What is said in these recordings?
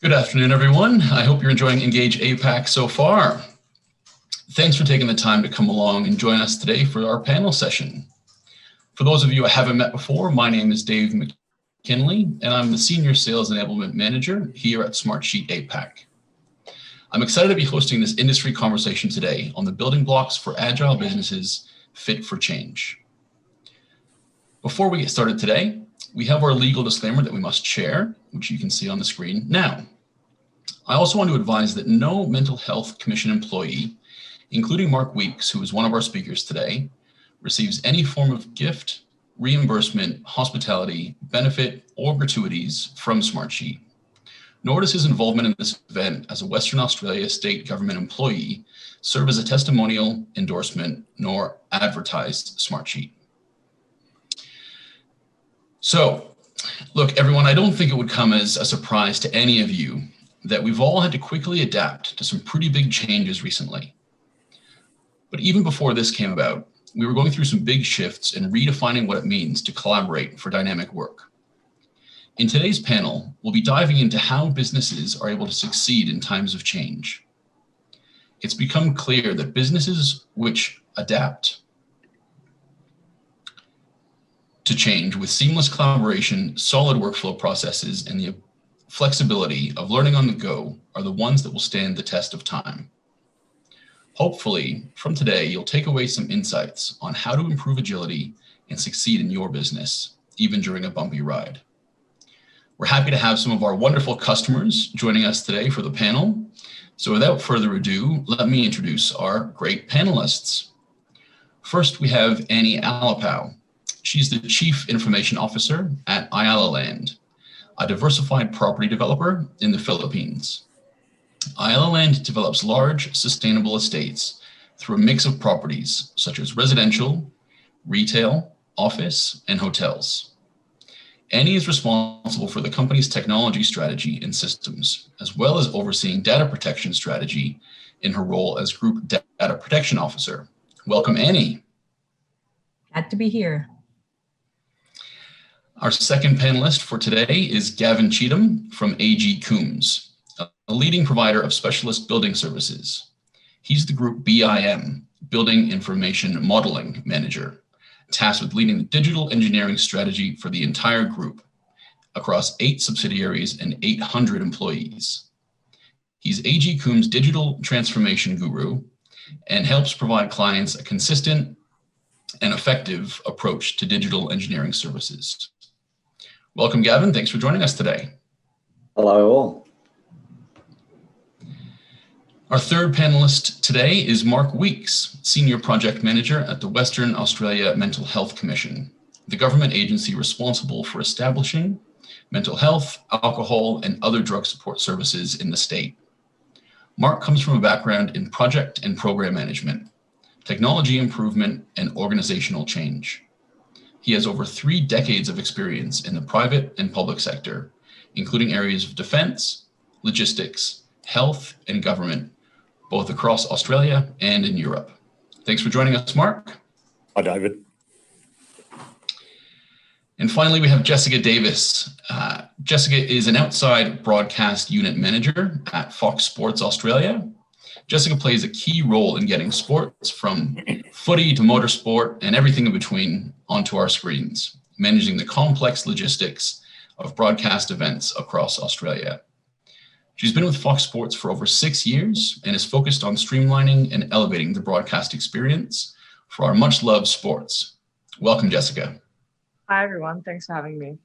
Good afternoon, everyone. I hope you're enjoying Engage APAC so far. Thanks for taking the time to come along and join us today for our panel session. For those of you I haven't met before, my name is Dave McKinley, and I'm the Senior Sales Enablement Manager here at Smartsheet APAC. I'm excited to be hosting this industry conversation today on the building blocks for agile businesses fit for change. Before we get started today, we have our legal disclaimer that we must share, which you can see on the screen now. I also want to advise that no Mental Health Commission employee, including Mark Weeks, who is one of our speakers today, receives any form of gift, reimbursement, hospitality, benefit, or gratuities from Smartsheet. Nor does his involvement in this event as a Western Australia state government employee serve as a testimonial, endorsement, nor advertise Smartsheet. So, look, everyone, I don't think it would come as a surprise to any of you that we've all had to quickly adapt to some pretty big changes recently. But even before this came about, we were going through some big shifts and redefining what it means to collaborate for dynamic work. In today's panel, we'll be diving into how businesses are able to succeed in times of change. It's become clear that businesses which adapt to change with seamless collaboration, solid workflow processes, and the flexibility of learning on the go are the ones that will stand the test of time. Hopefully, from today, you'll take away some insights on how to improve agility and succeed in your business, even during a bumpy ride. We're happy to have some of our wonderful customers joining us today for the panel. So without further ado, let me introduce our great panelists. First, we have Annie Alapau. She's the Chief Information Officer at Ayala Land, a diversified property developer in the Philippines. Ayala Land develops large, sustainable estates through a mix of properties such as residential, retail, office, and hotels. Annie is responsible for the company's technology strategy and systems, as well as overseeing data protection strategy in her role as Group Data Protection Officer. Welcome, Annie. Glad to be here. Our second panelist for today is Gavin Cheatham from AG Coombs, a leading provider of specialist building services. He's the Group BIM, Building Information Modeling Manager, tasked with leading the digital engineering strategy for the entire group across 8 subsidiaries and 800 employees. He's AG Coombs' digital transformation guru and helps provide clients a consistent and effective approach to digital engineering services. Welcome, Gavin. Thanks for joining us today. Hello, all. Our third panelist today is Mark Weeks, Senior Project Manager at the Western Australia Mental Health Commission, the government agency responsible for establishing mental health, alcohol, and other drug support services in the state. Mark comes from a background in project and program management, technology improvement, and organizational change. He has over 3 decades of experience in the private and public sector, including areas of defense, logistics, health, and government, both across Australia and in Europe. Thanks for joining us, Mark. Hi, David. And finally, we have Jessica Davis. Jessica is an outside broadcast unit manager at Fox Sports Australia. Jessica plays a key role in getting sports from footy to motorsport and everything in between onto our screens, managing the complex logistics of broadcast events across Australia. She's been with Fox Sports for over 6 years and is focused on streamlining and elevating the broadcast experience for our much-loved sports. Welcome, Jessica. Hi, everyone. Thanks for having me.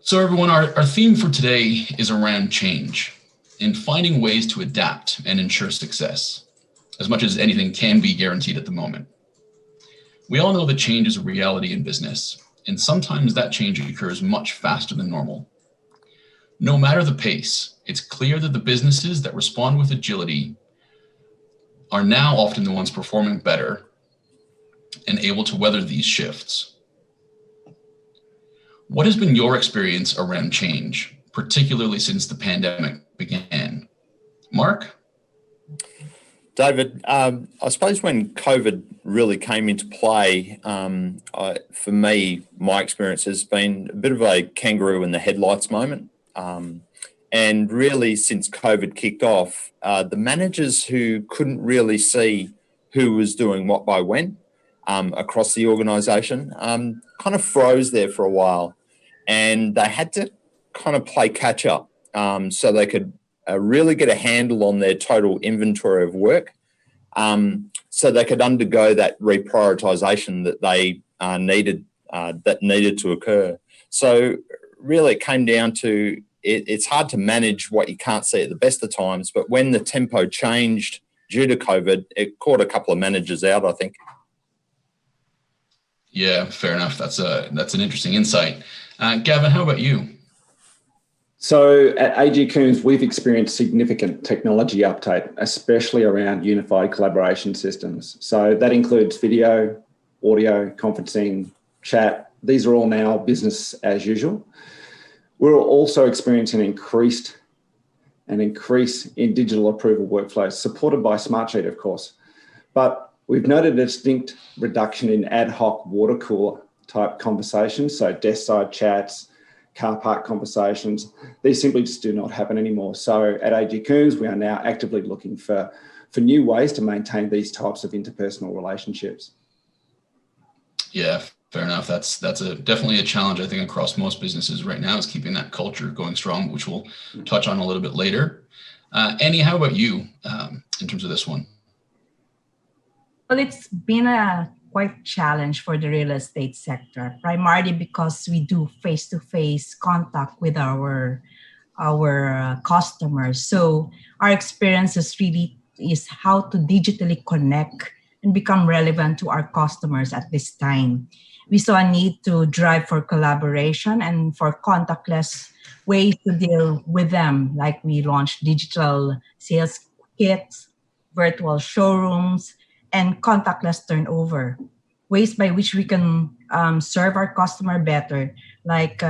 So everyone, our theme for today is around change and finding ways to adapt and ensure success, as much as anything can be guaranteed at the moment. We all know that change is a reality in business, and sometimes that change occurs much faster than normal. No matter the pace, it's clear that the businesses that respond with agility are now often the ones performing better and able to weather these shifts. What has been your experience around change, particularly since the pandemic began? Mark? David, I suppose when COVID really came into play, for me, my experience has been a bit of a kangaroo in the headlights moment. And really, since COVID kicked off, the managers who couldn't really see who was doing what by when across the organisation kind of froze there for a while. And they had to kind of play catch up so they could really get a handle on their total inventory of work, so they could undergo that reprioritisation that they needed to occur. So really it came down to it's hard to manage what you can't see at the best of times, but when the tempo changed due to COVID, it caught a couple of managers out, I think. Yeah, fair enough. That's an interesting insight. Gavin, how about you? So at AG Coombs, we've experienced significant technology uptake, especially around unified collaboration systems. So that includes video, audio, conferencing, chat. These are all now business as usual. We're also experiencing an increase in digital approval workflows, supported by Smartsheet, of course. But we've noted a distinct reduction in ad hoc water cooler type conversations, so desk side chats, car park conversations. These simply just do not happen anymore. So at AG Coombs, we are now actively looking for new ways to maintain these types of interpersonal relationships. Yeah, fair enough. That's definitely a challenge, I think, across most businesses right now, is keeping that culture going strong, which we'll touch on a little bit later. Annie, how about you in terms of this one? Well, it's been a quite challenge for the real estate sector, primarily because we do face-to-face contact with our customers. So our experiences really is how to digitally connect and become relevant to our customers at this time. We saw a need to drive for collaboration and for contactless ways to deal with them, like we launched digital sales kits, virtual showrooms, and contactless turnover, ways by which we can serve our customer better. Like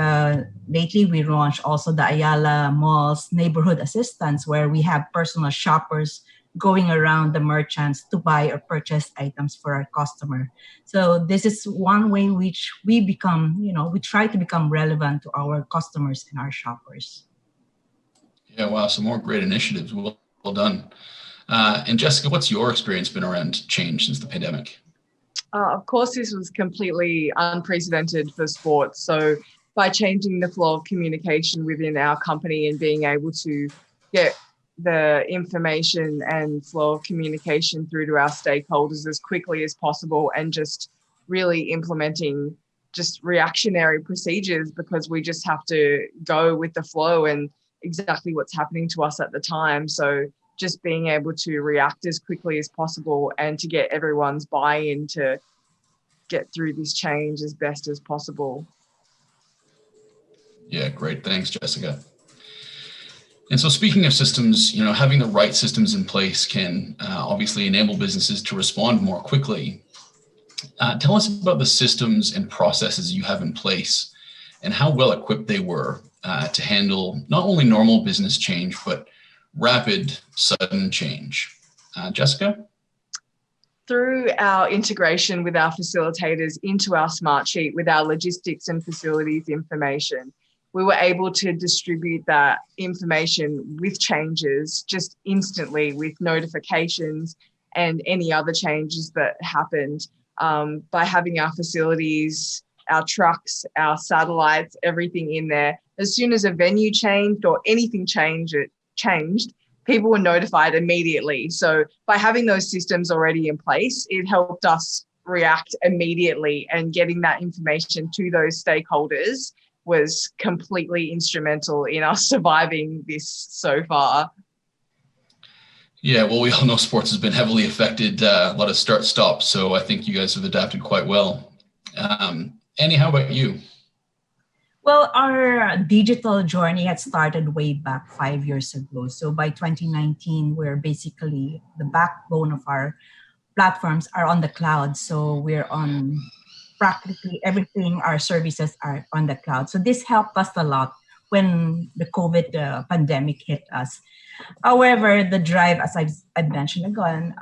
lately, we launched also the Ayala Mall's neighborhood assistance, where we have personal shoppers going around the merchants to buy or purchase items for our customer. So this is one way which we become, we try to become relevant to our customers and our shoppers. Yeah, wow, some more great initiatives. Well done. And Jessica, what's your experience been around change since the pandemic? Of course, this was completely unprecedented for sports. So by changing the flow of communication within our company and being able to get the information and flow of communication through to our stakeholders as quickly as possible, and just really implementing just reactionary procedures, because we just have to go with the flow and exactly what's happening to us at the time. So just being able to react as quickly as possible and to get everyone's buy-in to get through this change as best as possible. Yeah, great. Thanks, Jessica. And so speaking of systems, having the right systems in place can obviously enable businesses to respond more quickly. Tell us about the systems and processes you have in place and how well equipped they were to handle not only normal business change, but rapid, sudden change. Jessica? Through our integration with our facilitators into our Smartsheet with our logistics and facilities information, we were able to distribute that information with changes just instantly, with notifications and any other changes that happened, by having our facilities, our trucks, our satellites, everything in there. As soon as a venue changed or anything changed, people were notified immediately. So by having those systems already in place, it helped us react immediately, and getting that information to those stakeholders was completely instrumental in us surviving this so far. Yeah, well, we all know sports has been heavily affected, a lot of start-stop, so I think you guys have adapted quite well. Annie, how about you? Well, our digital journey had started way back 5 years ago. So by 2019, we're basically the backbone of our platforms are on the cloud. So we're on practically everything, our services are on the cloud. So this helped us a lot when the COVID pandemic hit us. However, the drive, as I've mentioned again,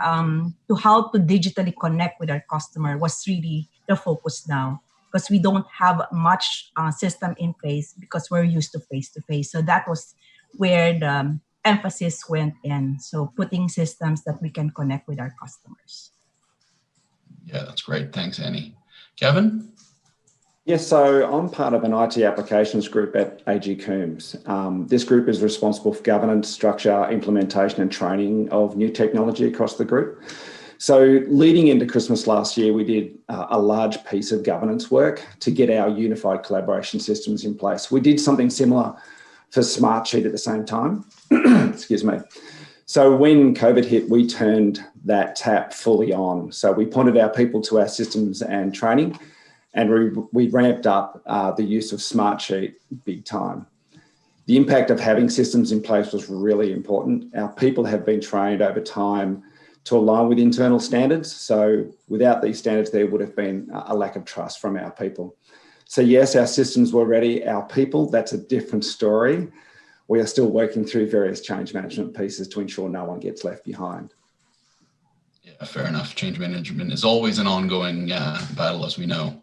to how to digitally connect with our customer was really the focus now. because we don't have much system in place because we're used to face-to-face. So that was where the emphasis went in. So putting systems that we can connect with our customers. Yeah, that's great. Thanks, Annie. Kevin? Yes, so I'm part of an IT applications group at AG Coombs. This group is responsible for governance, structure, implementation and training of new technology across the group. So leading into Christmas last year, we did a large piece of governance work to get our unified collaboration systems in place. We did something similar for Smartsheet at the same time. Excuse me. So when COVID hit, we turned that tap fully on. So we pointed our people to our systems and training, and we ramped up the use of Smartsheet big time. The impact of having systems in place was really important. Our people have been trained over time to align with internal standards. So without these standards, there would have been a lack of trust from our people. So yes, our systems were ready. Our people, that's a different story. We are still working through various change management pieces to ensure no one gets left behind. Yeah, fair enough. Change management is always an ongoing battle, as we know.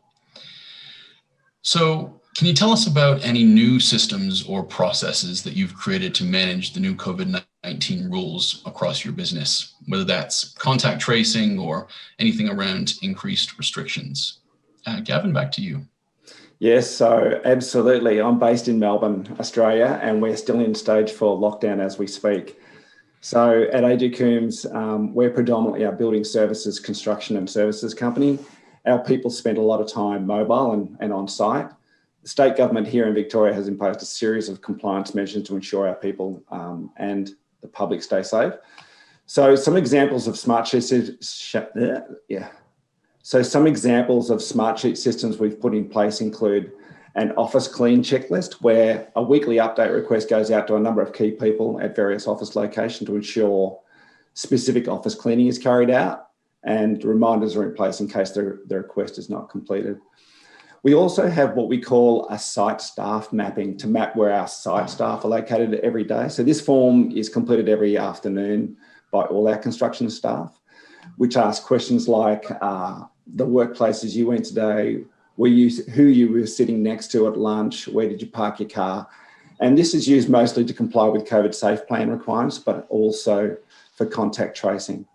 So can you tell us about any new systems or processes that you've created to manage the new COVID-19 rules across your business, whether that's contact tracing or anything around increased restrictions? Gavin, back to you. Yes, so absolutely. I'm based in Melbourne, Australia, and we're still in stage 4 lockdown as we speak. So at AG Coombs, we're predominantly a building services, construction and services company. Our people spend a lot of time mobile and on site. The state government here in Victoria has imposed a series of compliance measures to ensure our people and the public stay safe. So some examples of Smartsheet systems we've put in place include an office clean checklist, where a weekly update request goes out to a number of key people at various office locations to ensure specific office cleaning is carried out, and reminders are in place in case the request is not completed. We also have what we call a site staff mapping to map where our site staff are located every day. So this form is completed every afternoon by all our construction staff, which ask questions like the workplaces you went today, who you were sitting next to at lunch, where did you park your car? And this is used mostly to comply with COVID safe plan requirements, but also for contact tracing.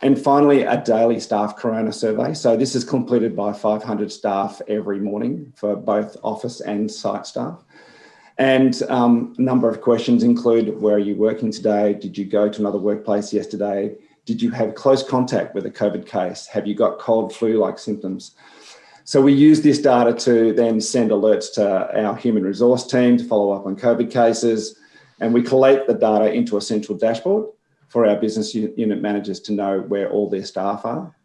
And finally, a daily staff corona survey. So this is completed by 500 staff every morning for both office and site staff. And a number of questions include, where are you working today? Did you go to another workplace yesterday? Did you have close contact with a COVID case? Have you got cold flu-like symptoms? So we use this data to then send alerts to our human resource team to follow up on COVID cases. And we collate the data into a central dashboard for our business unit managers to know where all their staff are.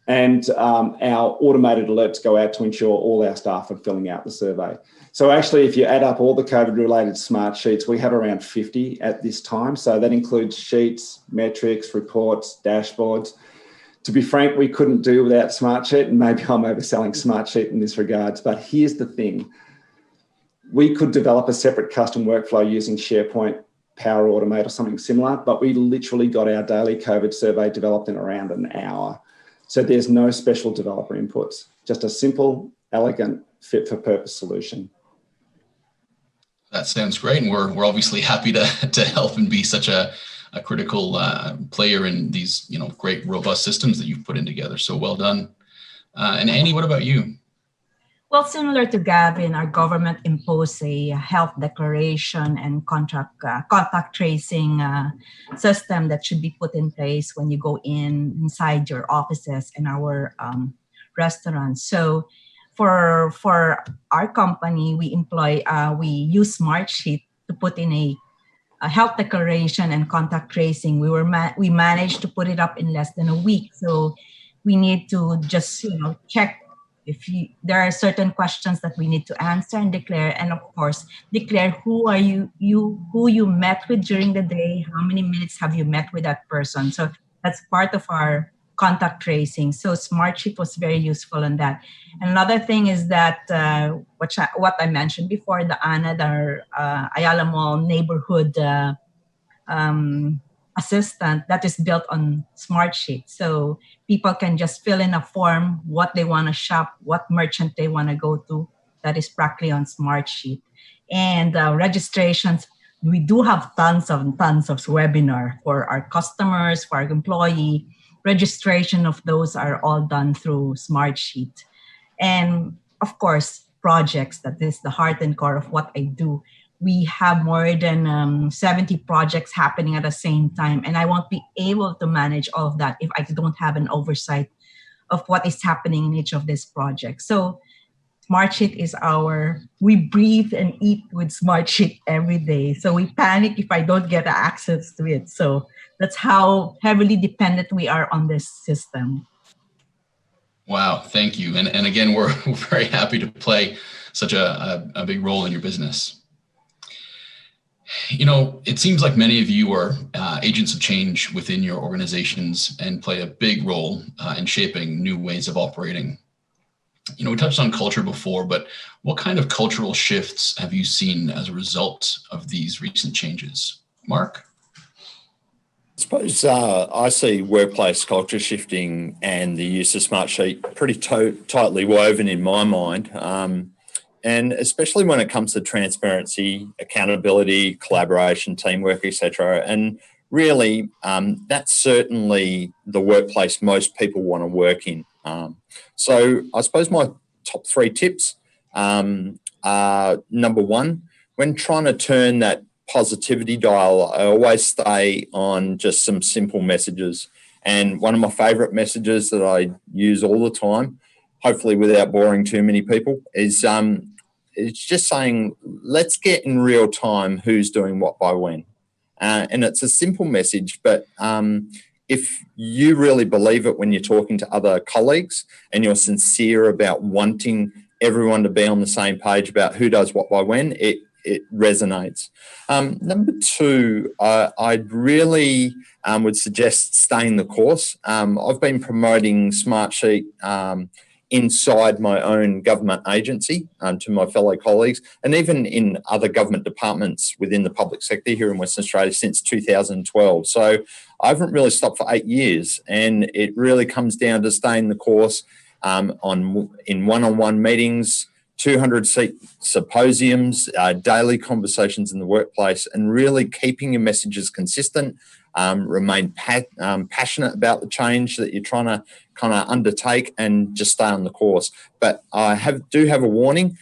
And our automated alerts go out to ensure all our staff are filling out the survey. So actually, if you add up all the COVID-related smart sheets, we have around 50 at this time. So that includes sheets, metrics, reports, dashboards. To be frank, we couldn't do without Smartsheet, and maybe I'm overselling Smartsheet in this regards, but here's the thing. We could develop a separate custom workflow using SharePoint, Power Automate or something similar, but we literally got our daily COVID survey developed in around an hour. So there's no special developer inputs, just a simple, elegant, fit-for-purpose solution. That sounds great, and we're obviously happy to help and be such a critical player in these great robust systems that you've put in together. So well done. And Annie, what about you? Well, similar to Gavin, our government imposed a health declaration and contact tracing system that should be put in place when you go inside your offices and our restaurants. So for our company, we use Smartsheet to put in a health declaration and contact tracing. We managed to put it up in less than a week. So we need to just check if there are certain questions that we need to answer and declare, and of course declare who you met with during the day, how many minutes have you met with that person. So that's part of our contact tracing. So Smartsheet was very useful in that. And another thing is that what I mentioned before, the ANAD, our Ayala Mall neighborhood assistant that is built on Smartsheet. So people can just fill in a form, what they want to shop, what merchant they want to go to. That is practically on Smartsheet. And registrations, we do have tons of webinar for our customers, for our employee. Registration of those are all done through Smartsheet. And of course, projects, that is the heart and core of what I do. We have more than 70 projects happening at the same time, and I won't be able to manage all of that if I don't have an oversight of what is happening in each of these projects. So Smartsheet is we breathe and eat with Smartsheet every day. So we panic if I don't get access to it. So that's how heavily dependent we are on this system. Wow, thank you. And again, we're very happy to play such a big role in your business. You know, it seems like many of you are agents of change within your organizations and play a big role in shaping new ways of operating. You know, we touched on culture before, but what kind of cultural shifts have you seen as a result of these recent changes? Mark? I suppose I see workplace culture shifting and the use of Smartsheet pretty tightly woven in my mind. And especially when it comes to transparency, accountability, collaboration, teamwork, etc. And really, that's certainly the workplace most people want to work in. So I suppose my top 3 tips are, number 1, when trying to turn that positivity dial, I always stay on just some simple messages. And one of my favourite messages that I use all the time, hopefully without boring too many people, is it's just saying, let's get in real time who's doing what by when. And it's a simple message, but if you really believe it when you're talking to other colleagues and you're sincere about wanting everyone to be on the same page about who does what by when, it resonates. Number 2, I'd really would suggest staying the course. I've been promoting Smartsheet inside my own government agency to my fellow colleagues, and even in other government departments within the public sector here in Western Australia since 2012. So I haven't really stopped for 8 years, and it really comes down to staying the course in one-on-one meetings, 200-seat symposiums, daily conversations in the workplace, and really keeping your messages consistent. Remain passionate about the change that you're trying to kind of undertake, and just stay on the course. But I do have a warning.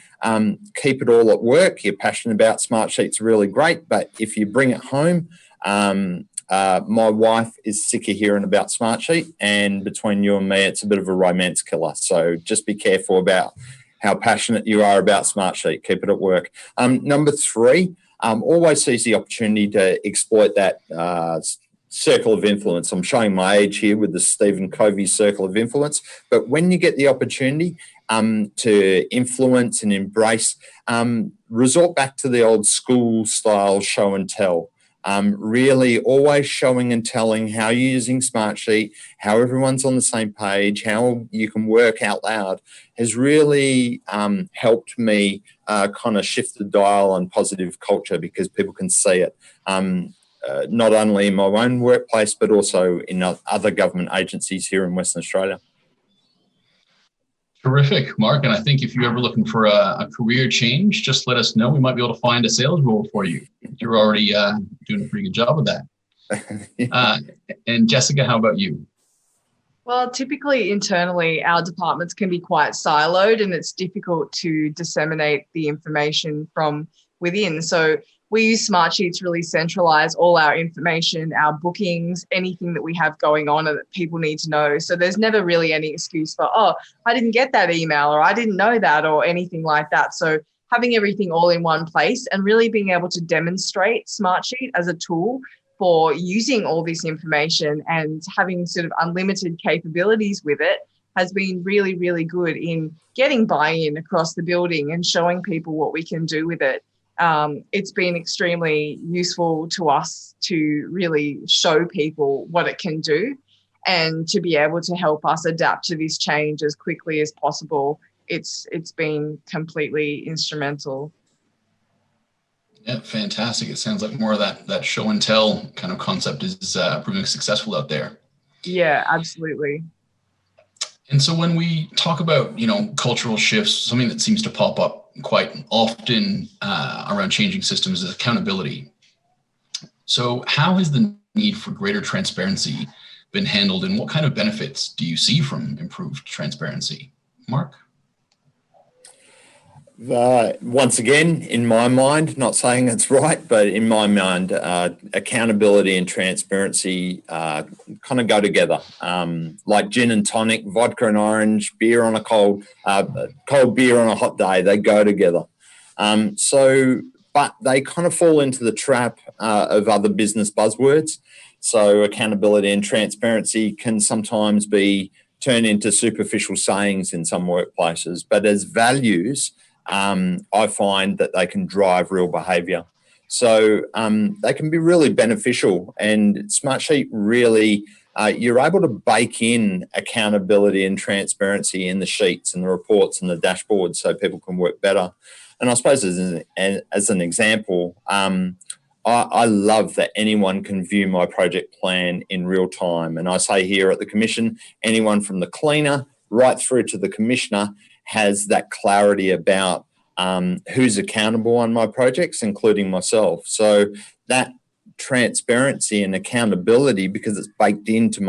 Keep it all at work. You're passionate about Smartsheet's really great, but if you bring it home, my wife is sick of hearing about Smartsheet, and between you and me, it's a bit of a romance killer. So just be careful about how passionate you are about Smartsheet. Keep it at work. Number 3, always seize the opportunity to exploit that circle of influence. I'm showing my age here with the Stephen Covey circle of influence. But when you get the opportunity to influence and embrace, resort back to the old school style show and tell. Really always showing and telling how you're using Smartsheet, how everyone's on the same page, how you can work out loud, has really helped me kind of shift the dial on positive culture, because people can see it. Not only in my own workplace, but also in other government agencies here in Western Australia. Terrific, Mark. And I think if you're ever looking for a career change, just let us know. We might be able to find a sales role for you. You're already doing a pretty good job of that. And Jessica, how about you? Well, typically internally, our departments can be quite siloed, and it's difficult to disseminate the information from within. So we use Smartsheet to really centralize all our information, our bookings, anything that we have going on and that people need to know. So there's never really any excuse for, oh, I didn't get that email, or I didn't know that, or anything like that. So having everything all in one place and really being able to demonstrate Smartsheet as a tool for using all this information and having sort of unlimited capabilities with it has been really, really good in getting buy-in across the building and showing people what we can do with it. It's been extremely useful to us to really show people what it can do, and to be able to help us adapt to this change as quickly as possible. It's been completely instrumental. Yeah, fantastic. It sounds like more of that show and tell kind of concept is proving successful out there. Yeah, absolutely. And so when we talk about, cultural shifts, something that seems to pop up quite often around changing systems is accountability. So how has the need for greater transparency been handled, and what kind of benefits do you see from improved transparency? Mark? Once again, in my mind, not saying it's right, but in my mind, accountability and transparency kind of go together. Like gin and tonic, vodka and orange, beer on a cold beer on a hot day, they go together. But they kind of fall into the trap of other business buzzwords. So accountability and transparency can sometimes be turned into superficial sayings in some workplaces, but as values, I find that they can drive real behaviour. So they can be really beneficial. And Smartsheet really, you're able to bake in accountability and transparency in the sheets and the reports and the dashboards so people can work better. And I suppose as an example, I love that anyone can view my project plan in real time. And I say here at the Commission, anyone from the cleaner right through to the commissioner has that clarity about who's accountable on my projects, including myself. So that transparency and accountability, because it's baked into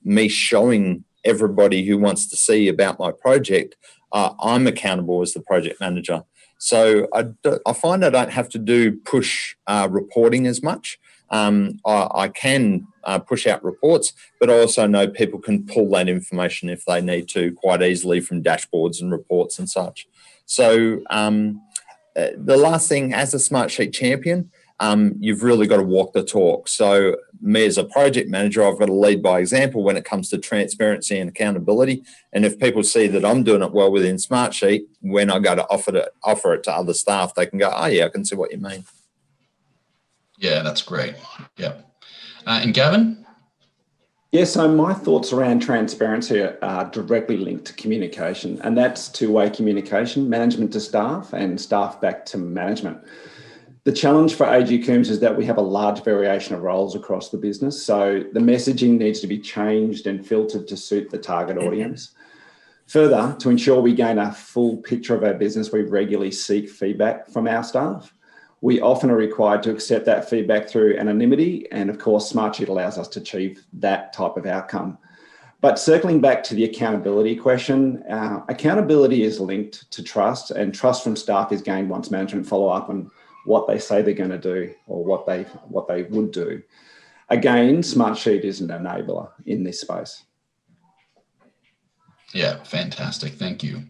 me showing everybody who wants to see about my project, I'm accountable as the project manager. So I find I don't have to do push reporting as much. I can push out reports, but I also know people can pull that information if they need to quite easily from dashboards and reports and such. So the last thing, as a Smartsheet champion, you've really got to walk the talk. So me as a project manager, I've got to lead by example when it comes to transparency and accountability. And if people see that I'm doing it well within Smartsheet, when I go to offer it to other staff, they can go, oh yeah, I can see what you mean. Yeah, that's great. Yeah. And Gavin? Yeah, so my thoughts around transparency are directly linked to communication, and that's two-way communication, management to staff and staff back to management. The challenge for AG Coombs is that we have a large variation of roles across the business, so the messaging needs to be changed and filtered to suit the target audience. Further, to ensure we gain a full picture of our business, we regularly seek feedback from our staff. We often are required to accept that feedback through anonymity, and of course, Smartsheet allows us to achieve that type of outcome. But circling back to the accountability question, accountability is linked to trust, and trust from staff is gained once management follow up on what they say they're going to do or what they would do. Again, Smartsheet is an enabler in this space. Yeah, fantastic. Thank you.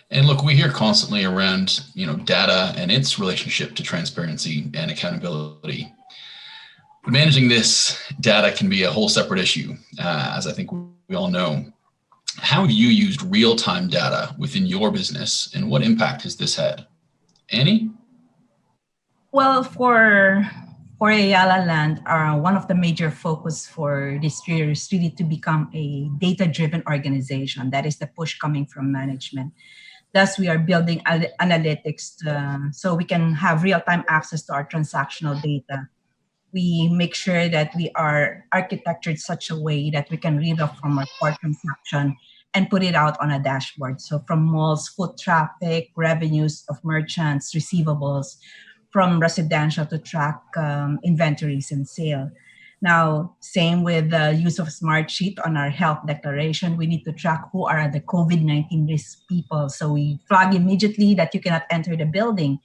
And look, we hear constantly around, data and its relationship to transparency and accountability. But managing this data can be a whole separate issue, as I think we all know. How have you used real-time data within your business, and what impact has this had? Annie? Well, for Ayala Land, one of the major focus for this year is really to become a data-driven organization. That is the push coming from management. Thus, we are building analytics so we can have real-time access to our transactional data. We make sure that we are architectured such a way that we can read off from our core transaction and put it out on a dashboard. So from malls, foot traffic, revenues of merchants, receivables, from residential to track inventories and sale. Now, same with the use of Smartsheet on our health declaration. We need to track who are the COVID-19 risk people. So we flag immediately that you cannot enter the building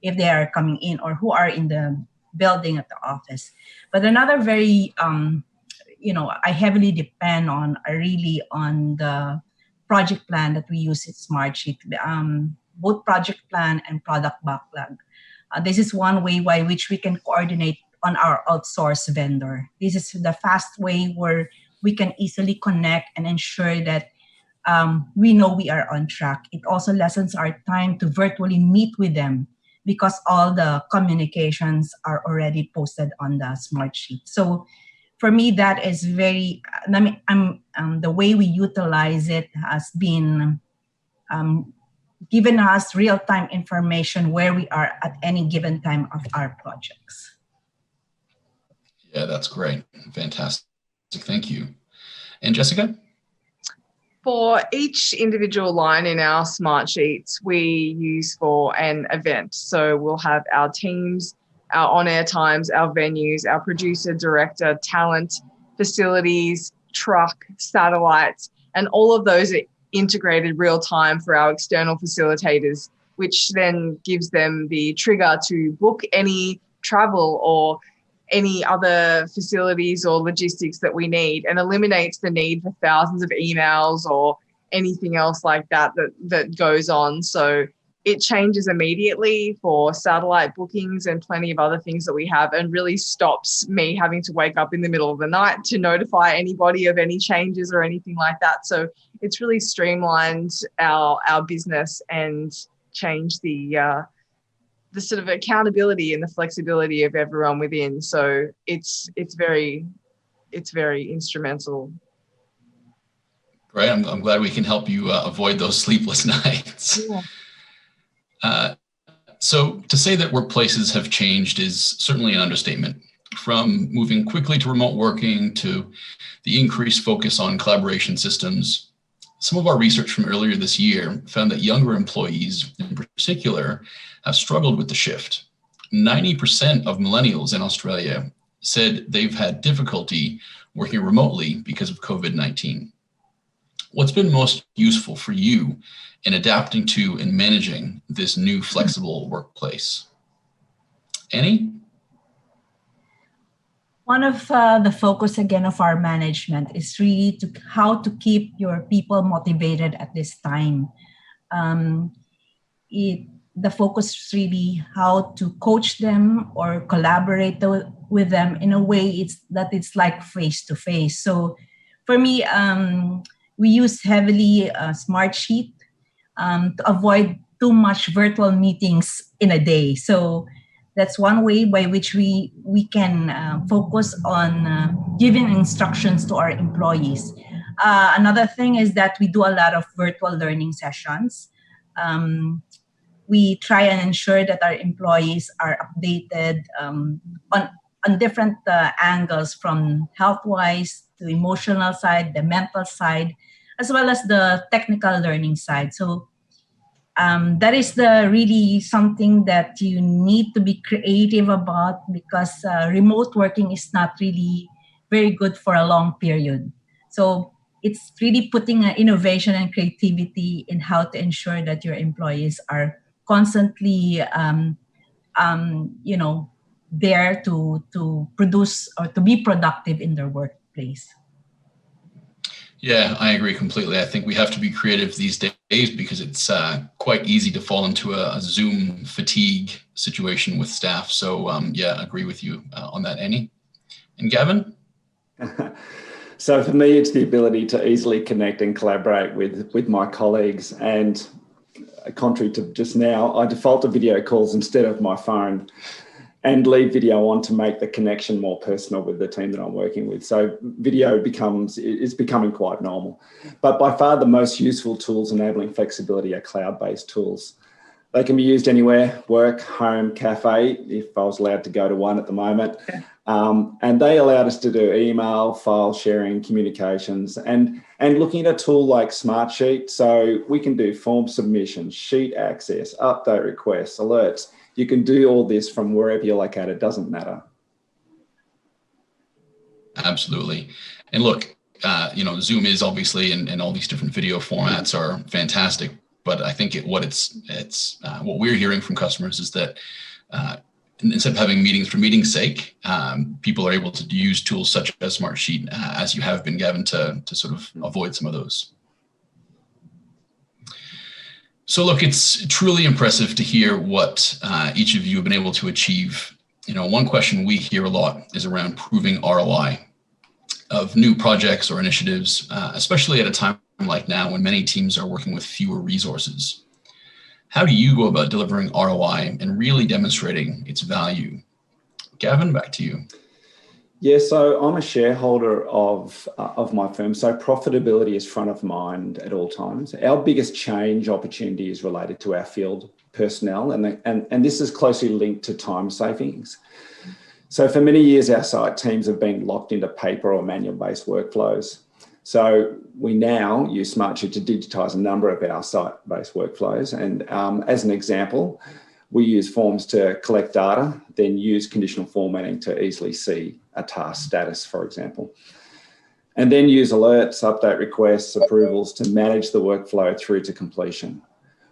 if they are coming in, or who are in the building at the office. But another very, I heavily depend on the project plan that we use in Smartsheet, both project plan and product backlog. This is one way by which we can coordinate on our outsourced vendor. This is the fast way where we can easily connect and ensure that we know we are on track. It also lessens our time to virtually meet with them because all the communications are already posted on the Smartsheet. So for me, that is very, the way we utilize it has been given us real-time information where we are at any given time of our projects. Yeah, that's great. Fantastic. Thank you. And Jessica? For each individual line in our Smartsheets, we use for an event. So we'll have our teams, our on-air times, our venues, our producer, director, talent, facilities, truck, satellites, and all of those are integrated real time for our external facilitators, which then gives them the trigger to book any travel or any other facilities or logistics that we need, and eliminates the need for thousands of emails or anything else like that goes on. So it changes immediately for satellite bookings and plenty of other things that we have, and really stops me having to wake up in the middle of the night to notify anybody of any changes or anything like that. So it's really streamlined our business and changed the sort of accountability and the flexibility of everyone within. So it's very instrumental. Great. I'm glad we can help you avoid those sleepless nights. Yeah. So to say that workplaces have changed is certainly an understatement. From moving quickly to remote working to the increased focus on collaboration systems, some of our research from earlier this year found that younger employees in particular have struggled with the shift. 90% of millennials in Australia said they've had difficulty working remotely because of COVID-19. What's been most useful for you in adapting to and managing this new flexible workplace? Annie? One of the focus again of our management is really how to keep your people motivated at this time. The focus is really how to coach them or collaborate with them in a way it's like face to face. So for me, we use heavily Smartsheet to avoid too much virtual meetings in a day. So that's one way by which we can focus on giving instructions to our employees. Another thing is that we do a lot of virtual learning sessions. We try and ensure that our employees are updated on different angles, from health-wise to emotional side, the mental side, as well as the technical learning side. So that is really something that you need to be creative about, because remote working is not really very good for a long period. So it's really putting innovation and creativity in how to ensure that your employees are constantly there to produce or to be productive in their workplace. Yeah, I agree completely. I think we have to be creative these days because it's quite easy to fall into a Zoom fatigue situation with staff. So yeah, agree with you on that, Annie. And Gavin? So for me, it's the ability to easily connect and collaborate with my colleagues. And contrary to just now, I default to video calls instead of my phone, and leave video on to make the connection more personal with the team that I'm working with. So video is becoming quite normal. But by far the most useful tools enabling flexibility are cloud-based tools. They can be used anywhere: work, home, cafe, if I was allowed to go to one at the moment. And they allowed us to do email, file sharing, communications, and looking at a tool like Smartsheet. So we can do form submissions, sheet access, update requests, alerts. You can do all this from wherever you're located, it doesn't matter. Absolutely. And look, Zoom is obviously, and all these different video formats are fantastic. But I think what we're hearing from customers is that instead of having meetings for meeting's sake, people are able to use tools such as Smartsheet, as you have been, Gavin, to sort of avoid some of those. So look, it's truly impressive to hear what each of you have been able to achieve. One question we hear a lot is around proving ROI of new projects or initiatives, especially at a time like now when many teams are working with fewer resources. How do you go about delivering ROI and really demonstrating its value? Gavin, back to you. Yeah, so I'm a shareholder of my firm. So profitability is front of mind at all times. Our biggest change opportunity is related to our field personnel, and this is closely linked to time savings. So for many years, our site teams have been locked into paper or manual-based workflows. So we now use Smartsheet to digitise a number of our site-based workflows. And as an example, we use forms to collect data, then use conditional formatting to easily see a task status, for example. And then use alerts, update requests, approvals to manage the workflow through to completion.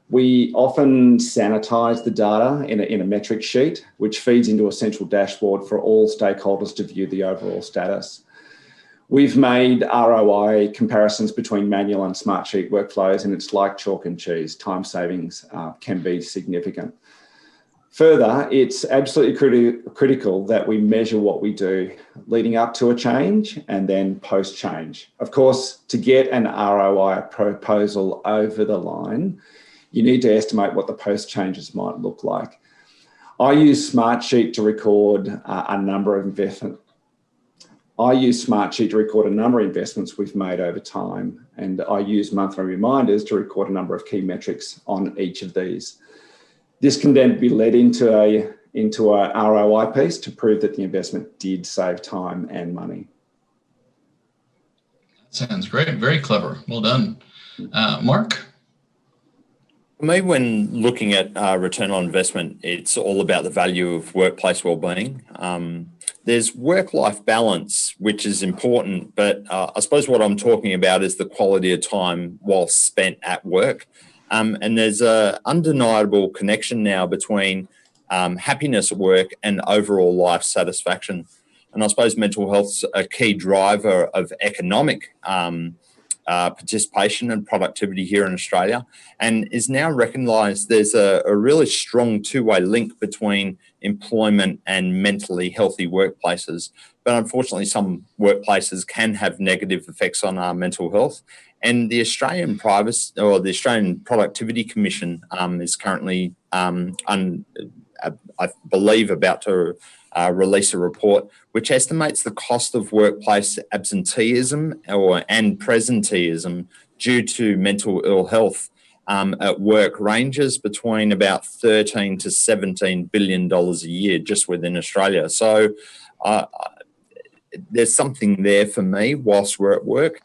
We often sanitize the data in a metric sheet, which feeds into a central dashboard for all stakeholders to view the overall status. We've made ROI comparisons between manual and Smartsheet workflows, and it's like chalk and cheese. Time savings can be significant. Further, it's absolutely critical that we measure what we do leading up to a change and then post-change. Of course, to get an ROI proposal over the line, you need to estimate what the post-changes might look like. I use Smartsheet to record a number of investments. I use Smartsheet to record a number of investments we've made over time, and I use monthly reminders to record a number of key metrics on each of these. This can then be led into a ROI piece to prove that the investment did save time and money. Sounds great. Very clever. Well done. Mark? For me, when looking at return on investment, it's all about the value of workplace wellbeing. There's work-life balance, which is important, but I suppose what I'm talking about is the quality of time while spent at work. And there's an undeniable connection now between happiness at work and overall life satisfaction. And I suppose mental health's a key driver of economic participation and productivity here in Australia, and is now recognised there's a really strong two-way link between employment and mentally healthy workplaces. But unfortunately, some workplaces can have negative effects on our mental health. And the Australian Productivity Commission is currently, I believe, about to release a report which estimates the cost of workplace absenteeism and presenteeism due to mental ill health at work ranges between about $13 to $17 billion a year just within Australia. So there's something there for me whilst we're at work.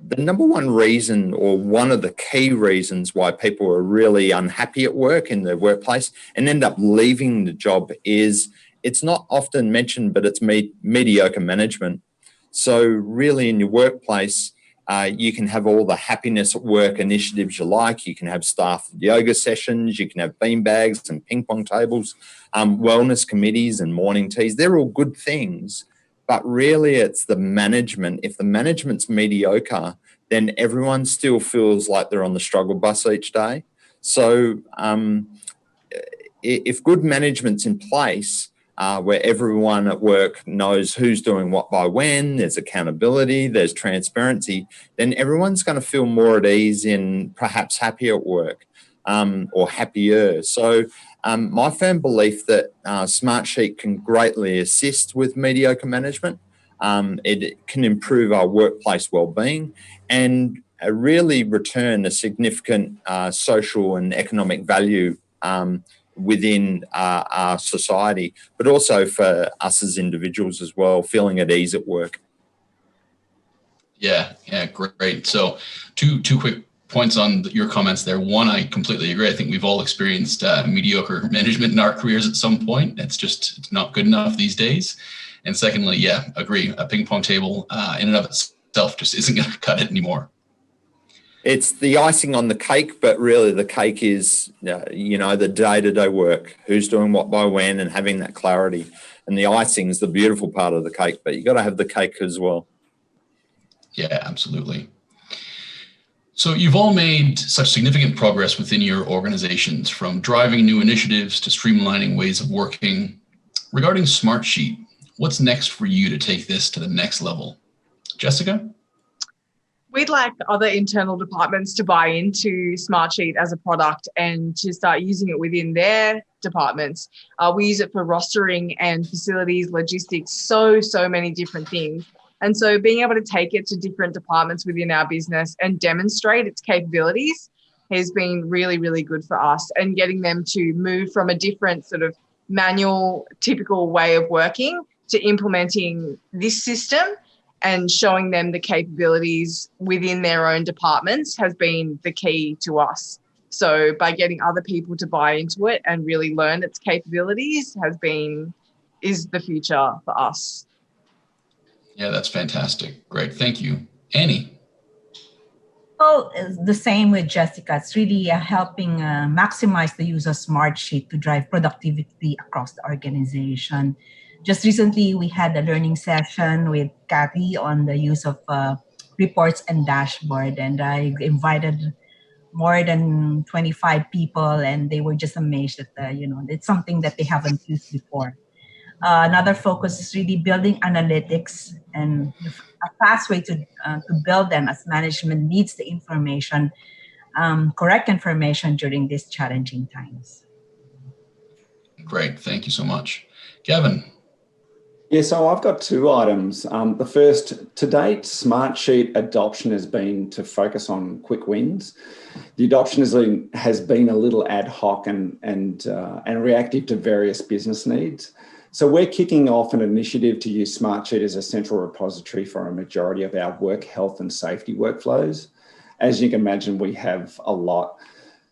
The number one reason, or one of the key reasons why people are really unhappy at work in their workplace and end up leaving the job is, it's not often mentioned, but it's mediocre management. So really in your workplace, you can have all the happiness at work initiatives you like. You can have staff yoga sessions, you can have beanbags and ping pong tables, wellness committees and morning teas. They're all good things. But really, it's the management. If the management's mediocre, then everyone still feels like they're on the struggle bus each day. So if good management's in place, where everyone at work knows who's doing what by when, there's accountability, there's transparency, then everyone's going to feel more at ease and perhaps happier at work, or happier. So my firm belief that Smartsheet can greatly assist with mediocre management. It can improve our workplace wellbeing and really return a significant social and economic value within our society, but also for us as individuals as well, feeling at ease at work. Yeah, great. So two quick points on your comments there. One, I completely agree. I think we've all experienced mediocre management in our careers at some point. It's not good enough these days. And secondly, yeah, agree. A ping pong table in and of itself just isn't going to cut it anymore. It's the icing on the cake, but really the cake is, the day-to-day work, who's doing what by when, and having that clarity. And the icing is the beautiful part of the cake, but you got to have the cake as well. Yeah, absolutely. So you've all made such significant progress within your organizations, from driving new initiatives to streamlining ways of working. Regarding Smartsheet, what's next for you to take this to the next level? Jessica? We'd like other internal departments to buy into Smartsheet as a product and to start using it within their departments. We use it for rostering and facilities, logistics, so many different things. And so being able to take it to different departments within our business and demonstrate its capabilities has been really, really good for us, and getting them to move from a different sort of manual, typical way of working to implementing this system and showing them the capabilities within their own departments has been the key to us. So by getting other people to buy into it and really learn its capabilities is the future for us. Yeah, that's fantastic. Great. Thank you. Annie. Well, it's the same with Jessica. It's really helping maximize the use of Smartsheet to drive productivity across the organization. Just recently, we had a learning session with Kathy on the use of reports and dashboard, and I invited more than 25 people, and they were just amazed that it's something that they haven't used before. Another focus is really building analytics, and a fast way to build them as management needs the information, correct information during these challenging times. Great. Thank you so much. Kevin. Yeah, so I've got two items. The first, to date, Smartsheet adoption has been to focus on quick wins. The adoption has been a little ad hoc and reactive to various business needs. So we're kicking off an initiative to use Smartsheet as a central repository for a majority of our work, health and safety workflows. As you can imagine, we have a lot.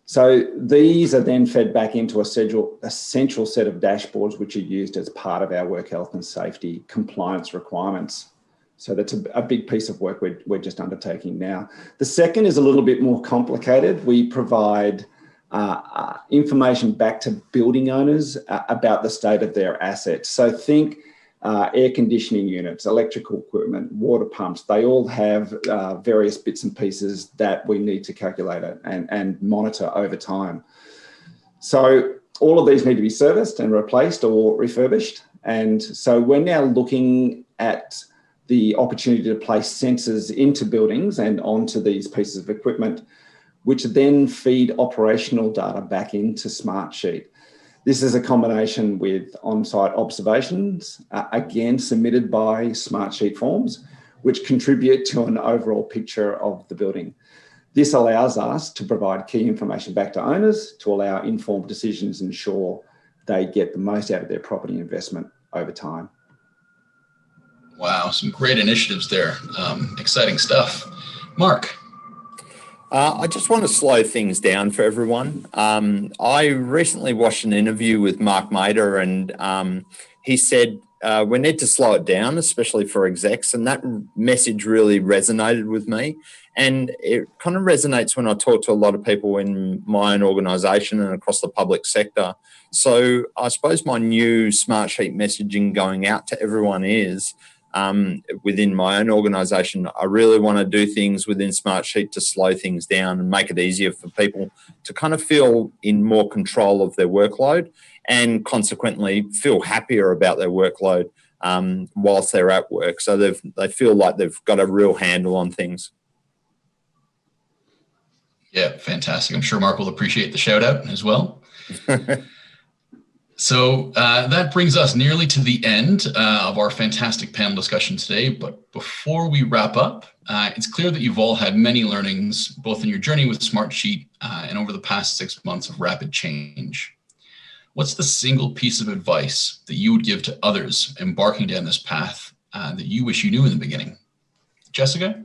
So these are then fed back into a central set of dashboards, which are used as part of our work, health and safety compliance requirements. So that's a big piece of work we're just undertaking now. The second is a little bit more complicated. We provide information back to building owners about the state of their assets. So think air conditioning units, electrical equipment, water pumps. They all have various bits and pieces that we need to calculate and monitor over time. So all of these need to be serviced and replaced or refurbished. And so we're now looking at the opportunity to place sensors into buildings and onto these pieces of equipment, which then feed operational data back into Smartsheet. This is a combination with on-site observations, again, submitted by Smartsheet forms, which contribute to an overall picture of the building. This allows us to provide key information back to owners to allow informed decisions and ensure they get the most out of their property investment over time. Wow, some great initiatives there. Exciting stuff. Mark. I just want to slow things down for everyone. I recently watched an interview with Mark Mader, and he said we need to slow it down, especially for execs, and that message really resonated with me. And it kind of resonates when I talk to a lot of people in my own organisation and across the public sector. So I suppose my new Smartsheet messaging going out to everyone is, within my own organisation, I really want to do things within Smartsheet to slow things down and make it easier for people to kind of feel in more control of their workload and consequently feel happier about their workload whilst they're at work. So they feel like they've got a real handle on things. Yeah, fantastic. I'm sure Mark will appreciate the shout out as well. So that brings us nearly to the end of our fantastic panel discussion today. But before we wrap up, it's clear that you've all had many learnings, both in your journey with Smartsheet and over the past 6 months of rapid change. What's the single piece of advice that you would give to others embarking down this path that you wish you knew in the beginning? Jessica?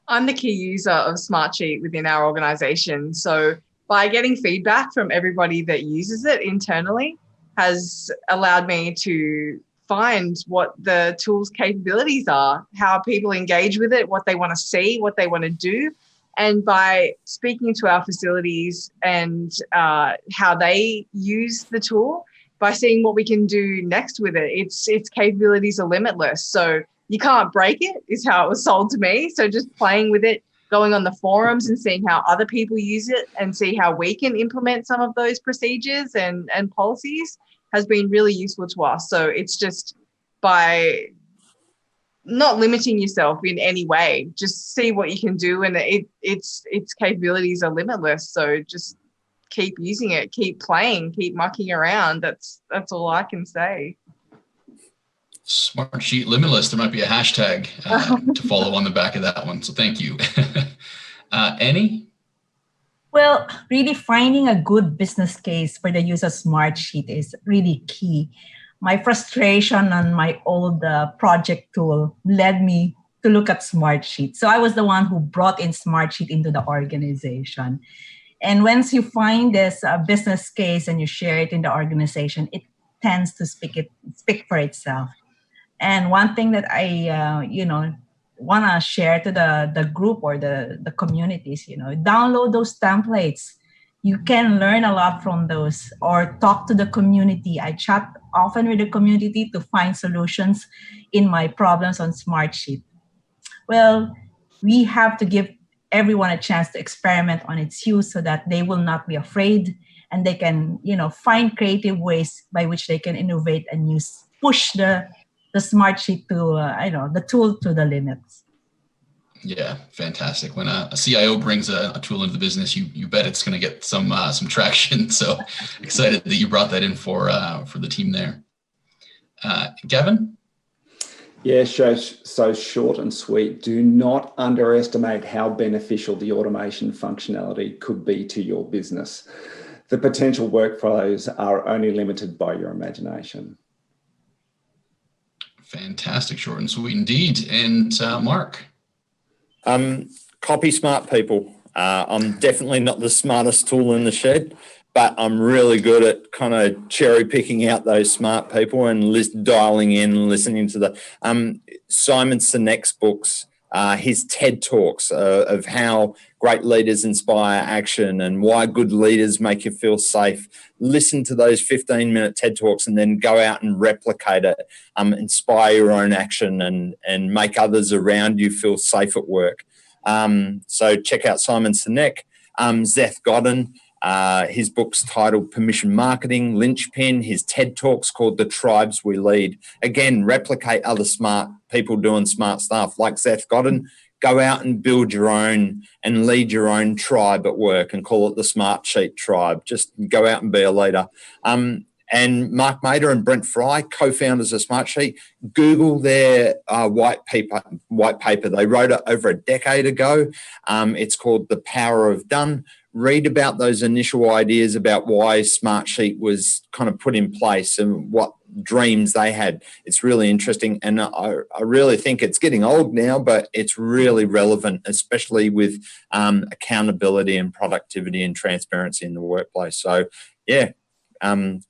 I'm the key user of Smartsheet within our organisation. So by getting feedback from everybody that uses it internally has allowed me to find what the tool's capabilities are, how people engage with it, what they want to see, what they want to do. And by speaking to our facilities and how they use the tool, by seeing what we can do next with it, its capabilities are limitless. So you can't break it, is how it was sold to me. So just playing with it, going on the forums and seeing how other people use it and see how we can implement some of those procedures and policies has been really useful to us. So it's just by not limiting yourself in any way. Just see what you can do, and its capabilities are limitless. So just keep using it, keep playing, keep mucking around. That's all I can say. Smartsheet limitless. There might be a hashtag to follow on the back of that one. So thank you. Annie? Well, really finding a good business case for the use of Smartsheet is really key. My frustration on my old project tool led me to look at Smartsheet. So I was the one who brought in Smartsheet into the organization. And once you find this business case and you share it in the organization, it tends to speak for itself. And one thing that I, want to share to the group or the communities, download those templates. You can learn a lot from those, or talk to the community. I chat often with the community to find solutions in my problems on Smartsheet. Well, we have to give everyone a chance to experiment on its use so that they will not be afraid, and they can, find creative ways by which they can innovate and push the Smartsheet to, the tool to the limits. Yeah, fantastic. When a CIO brings a tool into the business, you bet it's going to get some traction. So excited that you brought that in for the team there. Gavin? Yeah, so short and sweet. Do not underestimate how beneficial the automation functionality could be to your business. The potential workflows are only limited by your imagination. Fantastic, short and sweet indeed. And Mark? Copy smart people. I'm definitely not the smartest tool in the shed, but I'm really good at kind of cherry picking out those smart people and dialing in and listening to the Simon Sinek's books, his TED Talks of how great leaders inspire action and why good leaders make you feel safe. Listen to those 15-minute TED Talks and then go out and replicate it, inspire your own action and make others around you feel safe at work. So check out Simon Sinek, Seth Godin. His book's titled Permission Marketing, Linchpin. His TED Talk's called The Tribes We Lead. Again, replicate other smart people doing smart stuff. Like Seth Godin, go out and build your own and lead your own tribe at work and call it the Smartsheet tribe. Just go out and be a leader. And Mark Mader and Brent Fry, co-founders of Smartsheet, Google their white paper. They wrote it over a decade ago. It's called The Power of Done. Read about those initial ideas about why Smartsheet was kind of put in place and what dreams they had. It's really interesting. And I really think it's getting old now, but it's really relevant, especially with accountability and productivity and transparency in the workplace. So, yeah.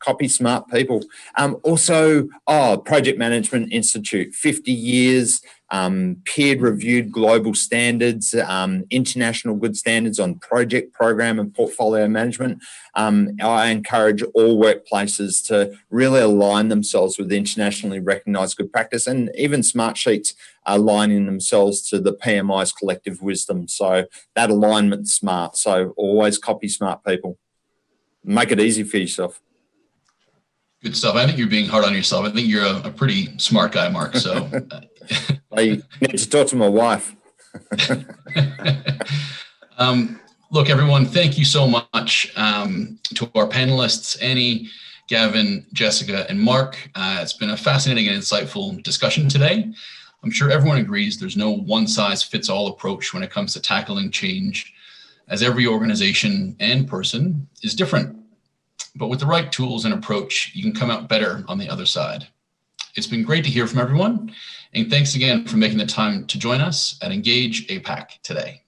Copy smart people. Also, Project Management Institute, 50 years, peer-reviewed global standards, international good standards on project, program, and portfolio management. I encourage all workplaces to really align themselves with internationally recognised good practice, and even Smartsheets aligning themselves to the PMI's collective wisdom. So that alignment's smart. So always copy smart people. Make it easy for yourself. Good stuff. I think you're being hard on yourself. I think you're a pretty smart guy, Mark. So I need to talk to my wife. Look, everyone, thank you so much to our panelists, Annie, Gavin, Jessica, and Mark. It's been a fascinating and insightful discussion today. I'm sure everyone agrees there's no one-size-fits-all approach when it comes to tackling change, as every organization and person is different. But with the right tools and approach, you can come out better on the other side. It's been great to hear from everyone. And thanks again for making the time to join us at Engage APAC today.